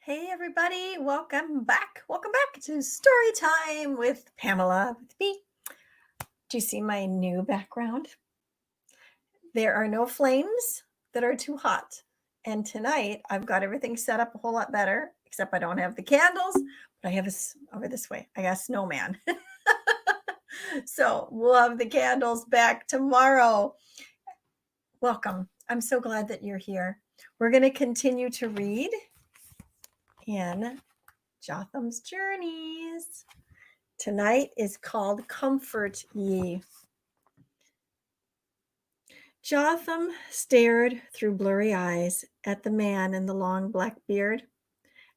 Hey everybody, welcome back. Welcome back to Storytime with Pamela with me. Do you see my new background? There are no flames that are too hot. And tonight I've got everything set up a whole lot better, except I don't have the candles, but I have over this way. I got a snowman. So we'll have the candles back tomorrow. Welcome. I'm so glad that you're here. We're going to continue to read in Jotham's Journeys. Tonight is called Comfort Ye. Jotham stared through blurry eyes at the man in the long black beard.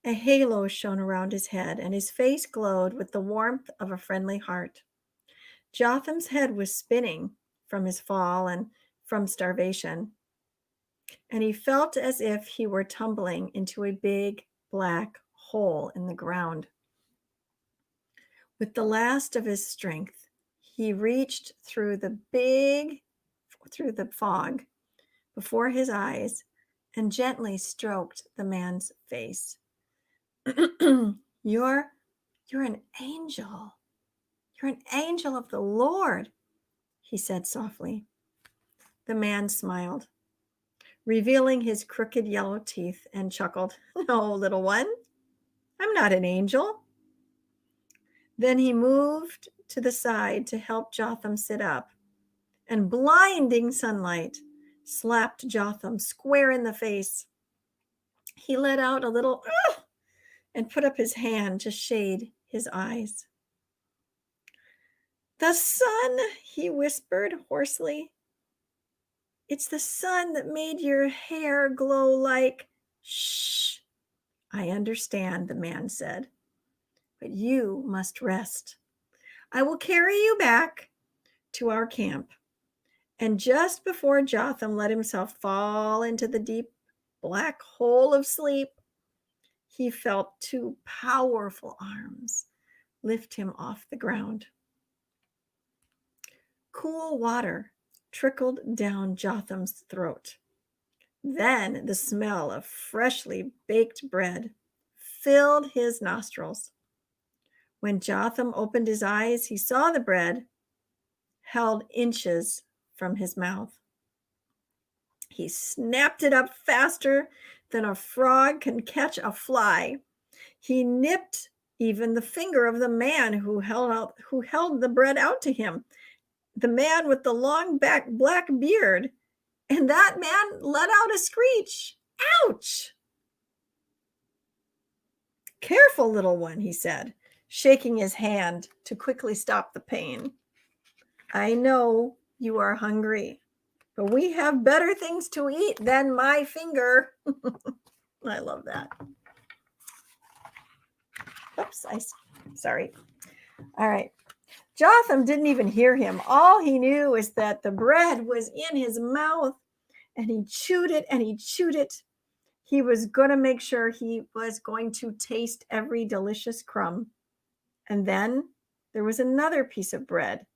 A halo shone around his head, and his face glowed with the warmth of a friendly heart. Jotham's head was spinning from his fall and from starvation, and he felt as if he were tumbling into a big black hole in the ground. With the last of his strength, he reached through the fog before his eyes and gently stroked the man's face. You're an angel. You're an angel of the Lord, he said softly. The man smiled, revealing his crooked yellow teeth, and chuckled. No, little one, I'm not an angel. Then he moved to the side to help Jotham sit up, and blinding sunlight slapped Jotham square in the face. He let out a little "Ugh!" and put up his hand to shade his eyes. The sun, he whispered hoarsely. It's the sun that made your hair glow like... Shh, I understand, the man said, but you must rest. I will carry you back to our camp. And just before Jotham let himself fall into the deep black hole of sleep, he felt two powerful arms lift him off the ground. Cool water trickled down Jotham's throat. Then the smell of freshly baked bread filled his nostrils. When Jotham opened his eyes, he saw the bread held inches from his mouth. He snapped it up faster than a frog can catch a fly. He nipped even the finger of the man who held the bread out to him, the man with the long black beard, and that man let out a screech. Ouch! Careful, little one, he said, shaking his hand to quickly stop the pain. I know you are hungry, but we have better things to eat than my finger. I love that. Oops, sorry. All right. Jotham didn't even hear him. All he knew is that the bread was in his mouth, and he chewed it and he chewed it. He was going to make sure he was going to taste every delicious crumb. And then there was another piece of bread,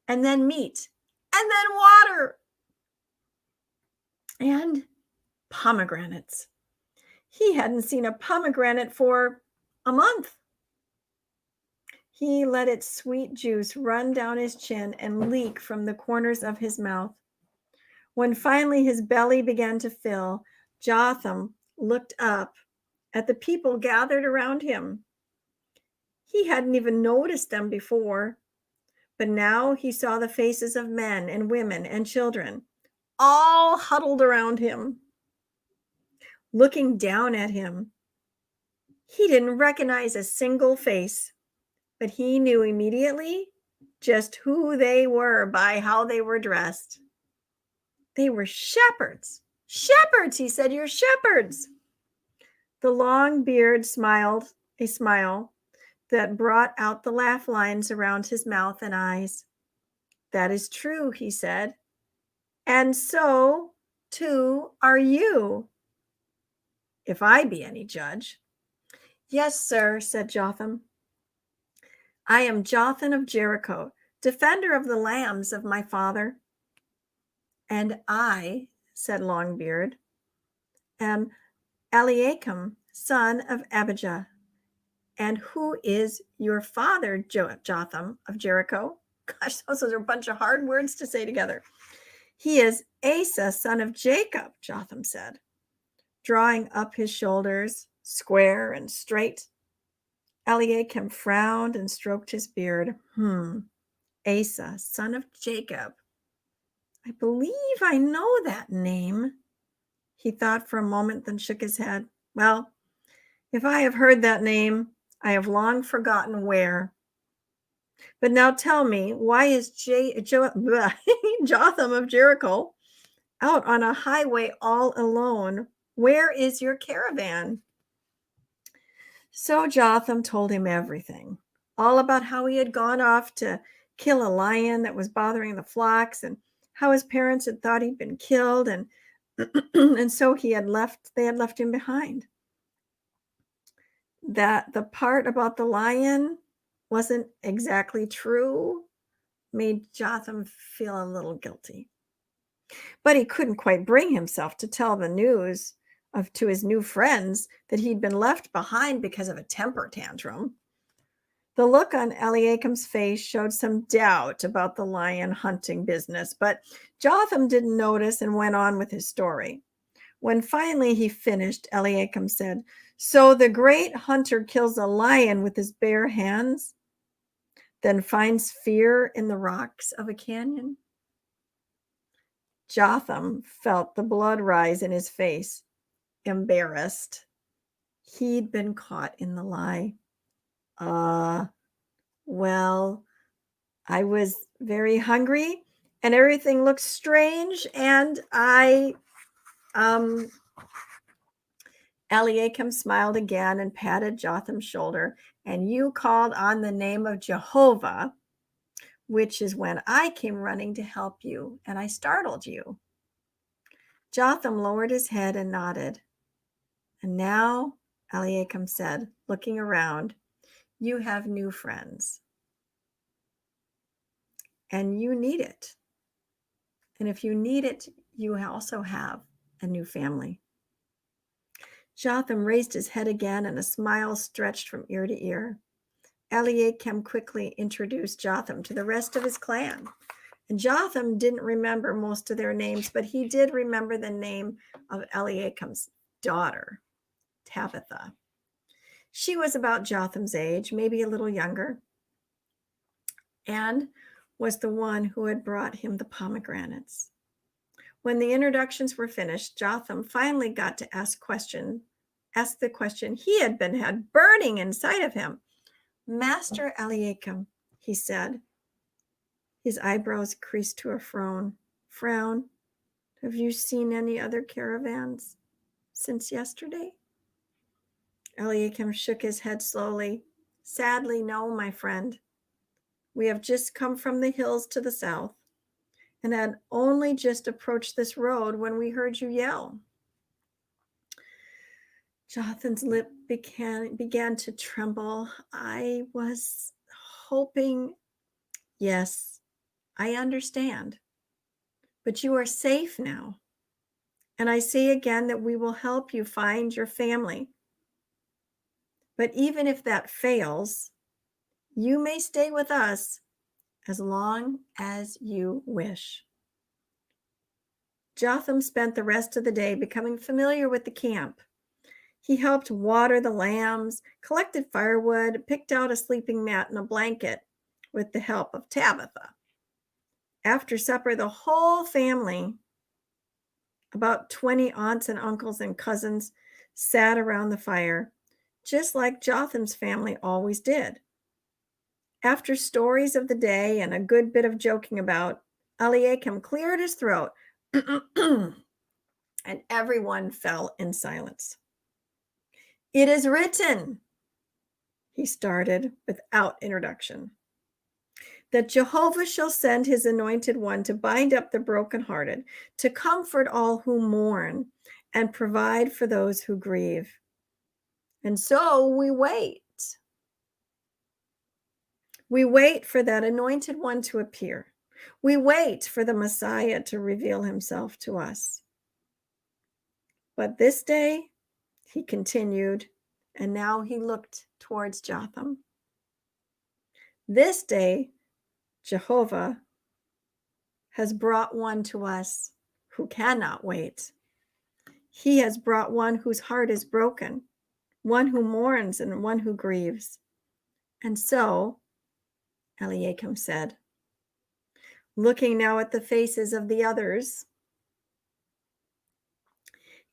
and then meat, and then water, and pomegranates. He hadn't seen a pomegranate for a month. He let its sweet juice run down his chin and leak from the corners of his mouth. When finally his belly began to fill, Jotham looked up at the people gathered around him. He hadn't even noticed them before, but now he saw the faces of men and women and children, all huddled around him, looking down at him. He didn't recognize a single face, but he knew immediately just who they were by how they were dressed. They were shepherds. Shepherds, he said, you're shepherds. The long beard smiled a smile that brought out the laugh lines around his mouth and eyes. That is true, he said. And so, too, are you, if I be any judge. Yes, sir, said Jotham. I am Jotham of Jericho, defender of the lambs of my father. And I, said Longbeard, am Eliakim son of Abijah. And who is your father, Jotham of Jericho? Gosh, those are a bunch of hard words to say together. He is Asa, son of Jacob, Jotham said, drawing up his shoulders, square and straight. Eliakim frowned and stroked his beard. Asa, son of Jacob. I believe I know that name. He thought for a moment, then shook his head. Well, if I have heard that name, I have long forgotten where. But now tell me, why is Jotham of Jericho out on a highway all alone? Where is your caravan? So Jotham told him everything, all about how he had gone off to kill a lion that was bothering the flocks, and how his parents had thought he'd been killed, and and so they had left him behind. That the part about the lion wasn't exactly true made Jotham feel a little guilty. But he couldn't quite bring himself to tell the news to his new friends that he'd been left behind because of a temper tantrum. The look on Eliakim's face showed some doubt about the lion hunting business, but Jotham didn't notice and went on with his story. When finally he finished, Eliakim said, "So the great hunter kills a lion with his bare hands, then finds fear in the rocks of a canyon?" Jotham felt the blood rise in his face, embarrassed. He'd been caught in the lie. Well, I was very hungry and everything looked strange, and Eliakim smiled again and patted Jotham's shoulder. "And you called on the name of Jehovah, which is when I came running to help you, and I startled you." Jotham lowered his head and nodded. "And now," Eliakim said, looking around, "you have new friends. And you need it. And if you need it, you also have a new family." Jotham raised his head again, and a smile stretched from ear to ear. Eliakim quickly introduced Jotham to the rest of his clan. And Jotham didn't remember most of their names, but he did remember the name of Eliakim's daughter, Tabitha. She was about Jotham's age, maybe a little younger, and was the one who had brought him the pomegranates. When the introductions were finished, Jotham finally got to ask the question he had had burning inside of him. "Master Eliakim," he said, his eyebrows creased to a frown, "have you seen any other caravans since yesterday?" Eliakim shook his head slowly. "Sadly, no, my friend. We have just come from the hills to the south and had only just approached this road when we heard you yell." Jotham's lip began to tremble. "I was hoping—" "Yes, I understand. But you are safe now. And I say again that we will help you find your family. But even if that fails, you may stay with us as long as you wish." Jotham spent the rest of the day becoming familiar with the camp. He helped water the lambs, collected firewood, picked out a sleeping mat and a blanket with the help of Tabitha. After supper, the whole family, about 20 aunts and uncles and cousins, sat around the fire, just like Jotham's family always did. After stories of the day and a good bit of joking about, Eliakim cleared his throat, and everyone fell in silence. "It is written," he started without introduction, "that Jehovah shall send his anointed one to bind up the brokenhearted, to comfort all who mourn, and provide for those who grieve. And so we wait. We wait for that anointed one to appear. We wait for the Messiah to reveal himself to us. But this day, he continued, and now he looked towards Jotham. This day, Jehovah has brought one to us who cannot wait. He has brought one whose heart is broken, one who mourns and one who grieves. And so, Eliakim said, looking now at the faces of the others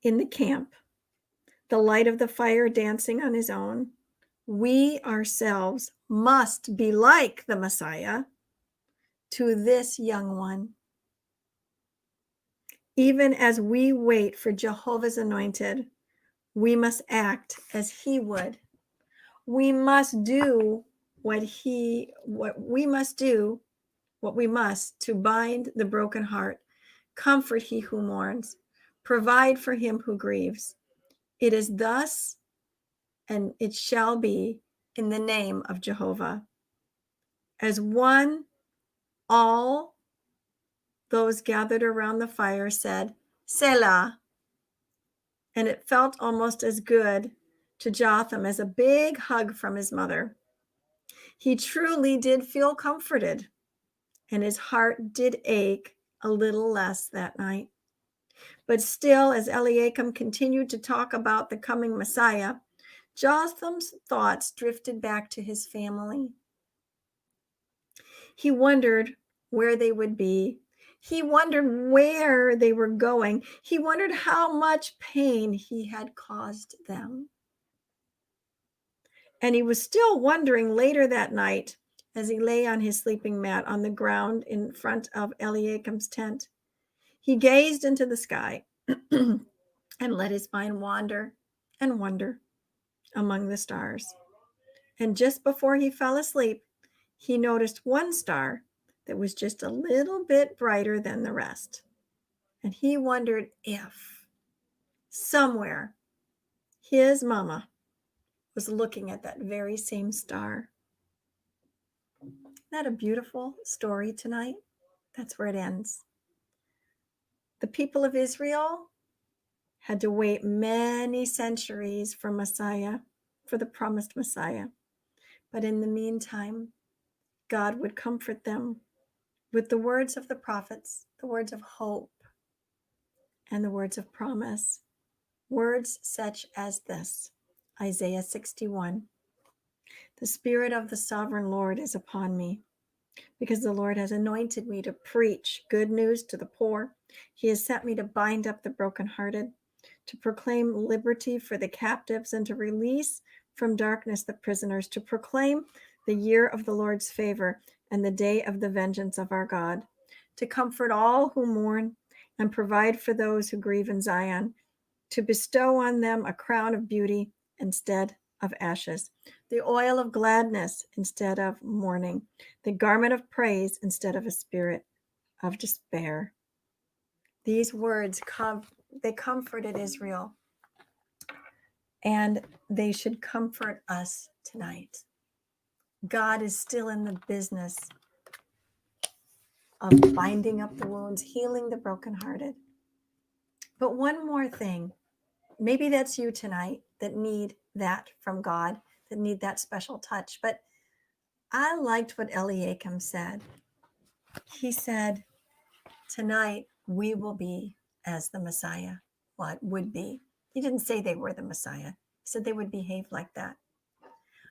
in the camp, the light of the fire dancing on his own, we ourselves must be like the Messiah to this young one. Even as we wait for Jehovah's anointed, we must act as he would. We must do what we must to bind the broken heart, comfort he who mourns, provide for him who grieves. It is thus, and it shall be in the name of Jehovah. As one, all those gathered around the fire said, Selah. And it felt almost as good to Jotham as a big hug from his mother. He truly did feel comforted, and his heart did ache a little less that night. But still, as Eliakim continued to talk about the coming Messiah, Jotham's thoughts drifted back to his family. He wondered where they would be. He wondered where they were going. He wondered how much pain he had caused them. And he was still wondering later that night as he lay on his sleeping mat on the ground in front of Eliakim's tent. He gazed into the sky and let his mind wander and wonder among the stars. And just before he fell asleep, he noticed one star that was just a little bit brighter than the rest. And he wondered if somewhere his mama was looking at that very same star. Isn't that a beautiful story tonight? That's where it ends. The people of Israel had to wait many centuries for Messiah, for the promised Messiah. But in the meantime, God would comfort them with the words of the prophets, the words of hope, and the words of promise. Words such as this, Isaiah 61. The Spirit of the Sovereign Lord is upon me, because the Lord has anointed me to preach good news to the poor. He has sent me to bind up the brokenhearted, to proclaim liberty for the captives, and to release from darkness the prisoners, to proclaim the year of the Lord's favor and the day of the vengeance of our God, to comfort all who mourn and provide for those who grieve in Zion, to bestow on them a crown of beauty instead of ashes, the oil of gladness instead of mourning, the garment of praise instead of a spirit of despair. These words they comforted Israel, and they should comfort us tonight. God is still in the business of binding up the wounds, healing the brokenhearted. But one more thing, maybe that's you tonight that need that from God, that need that special touch. But I liked what Eliakim said. He said, tonight we will be as the Messiah would be. He didn't say they were the Messiah. He said they would behave like that.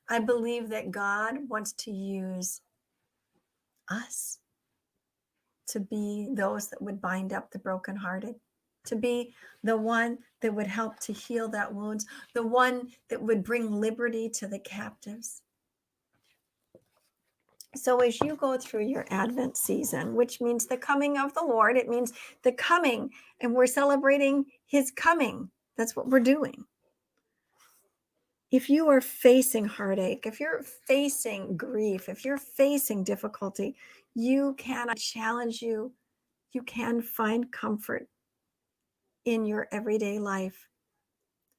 I believe that God wants to use us to be those that would bind up the brokenhearted, to be the one that would help to heal that wounds, the one that would bring liberty to the captives. So as you go through your Advent season, which means the coming of the Lord, it means the coming, and we're celebrating his coming. That's what we're doing. If you are facing heartache, if you're facing grief, if you're facing difficulty, I challenge you, you can find comfort in your everyday life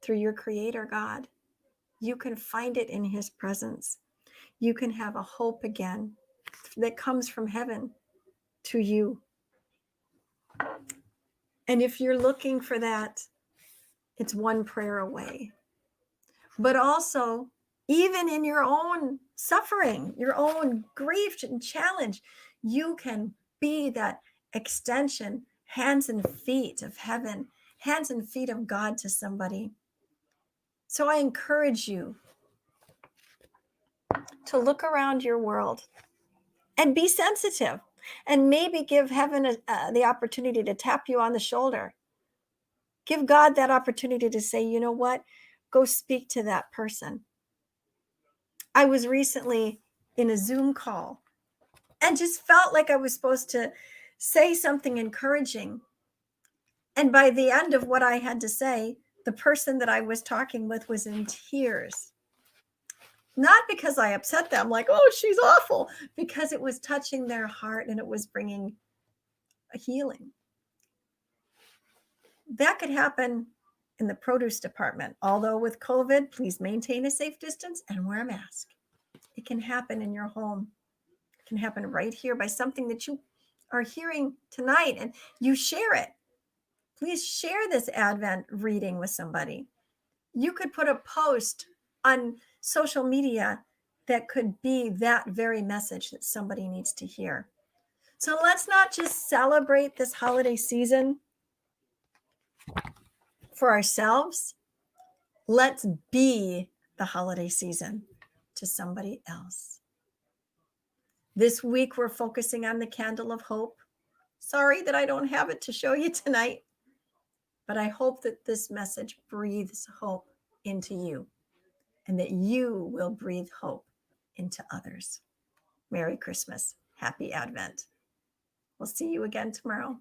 through your Creator God. You can find it in his presence. You can have a hope again that comes from heaven to you. And if you're looking for that, It's one prayer away. But also, even in your own suffering, your own grief and challenge, you can be that extension, hands and feet of heaven, hands and feet of God to somebody. So I encourage you to look around your world and be sensitive, and maybe give heaven the opportunity to tap you on the shoulder. Give God that opportunity to say, you know what? Go speak to that person. I was recently in a Zoom call and just felt like I was supposed to say something encouraging. And by the end of what I had to say, the person that I was talking with was in tears. Not because I upset them, like, oh, she's awful, because it was touching their heart and it was bringing a healing. That could happen in the produce department. Although with COVID, please maintain a safe distance and wear a mask. It can happen in your home. It can happen right here by something that you are hearing tonight, and you share it. Please share this Advent reading with somebody. You could put a post on social media that could be that very message that somebody needs to hear. So let's not just celebrate this holiday season for ourselves. Let's be the holiday season to somebody else. This week, we're focusing on the candle of hope. Sorry that I don't have it to show you tonight, but I hope that this message breathes hope into you and that you will breathe hope into others. Merry Christmas. Happy Advent. We'll see you again tomorrow.